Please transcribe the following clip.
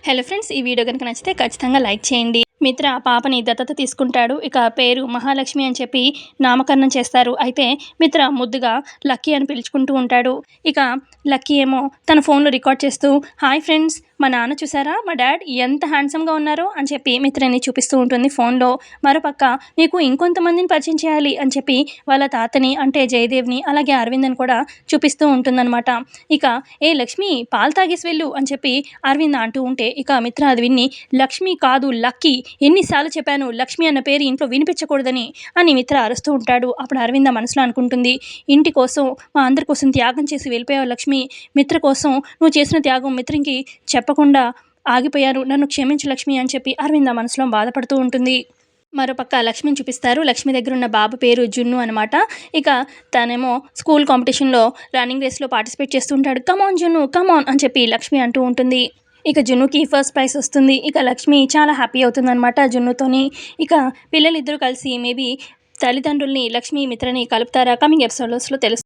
Hello friends, ఈ video కనుక నచ్చితే ఖచ్చితంగా లైక్ చేయండి. మిత్ర పాపని దత్తత తీసుకుంటాడు. ఇక పేరు మహాలక్ష్మి అని చెప్పి నామకరణం చేస్తారు. అయితే మిత్ర ముద్దుగా లక్కీ అని పిలుచుకుంటూ ఉంటాడు. ఇక లక్కీ ఏమో తన ఫోన్లో రికార్డ్ చేస్తూ, హాయ్ ఫ్రెండ్స్, మా నాన్న చూసారా, మా డాడ్ ఎంత హ్యాండ్సమ్గా ఉన్నారో అని చెప్పి మిత్రని చూపిస్తూ ఉంటుంది ఫోన్లో. మరోపక్క నీకు ఇంకొంతమందిని పరిచయం చేయాలి అని చెప్పి వాళ్ళ తాతని అంటే జయదేవ్ని అలాగే అరవింద్ని కూడా చూపిస్తూ ఉంటుందన్నమాట. ఇక ఏ లక్ష్మి పాలు తాగేసి వెళ్ళు అని చెప్పి అరవింద్ అంటూ ఉంటే ఇక మిత్ర అది విన్ని, లక్ష్మి కాదు లక్కీ, ఎన్నిసార్లు చెప్పాను లక్ష్మి అన్న పేరు ఇంట్లో వినిపించకూడదని అని మిత్ర అరుస్తూ ఉంటాడు. అప్పుడు అరవింద మనసులో అనుకుంటుంది, ఇంటి కోసం మా అందరి కోసం త్యాగం చేసి వెళ్ళిపోయావు లక్ష్మి, మిత్ర కోసం నువ్వు చేసిన త్యాగం మిత్రంకి చెప్పకుండా ఆగిపోయారు, నన్ను క్షమించు లక్ష్మి అని చెప్పి అరవింద మనసులో బాధపడుతూ ఉంటుంది. మరోపక్క లక్ష్మిని చూపిస్తారు. లక్ష్మి దగ్గర ఉన్న బాబు పేరు జున్ను అనమాట. ఇక తనేమో స్కూల్ కాంపిటీషన్లో రన్నింగ్ రేస్లో పార్టిసిపేట్ చేస్తుంటాడు. కమాన్ జున్ను కమాన్ అని చెప్పి లక్ష్మి అంటూ ఉంటుంది. ఇక జున్నుకి ఫస్ట్ ప్రైజ్ వస్తుంది. ఇక లక్ష్మి చాలా హ్యాపీ అవుతుందన్నమాట జున్నుతోని. ఇక పిల్లలిద్దరూ కలిసి మేబీ తల్లిదండ్రుల్ని లక్ష్మి మిత్రని కలుపుతారా, కమింగ్ ఎపిసోడ్స్లో తెలుస్తుంది.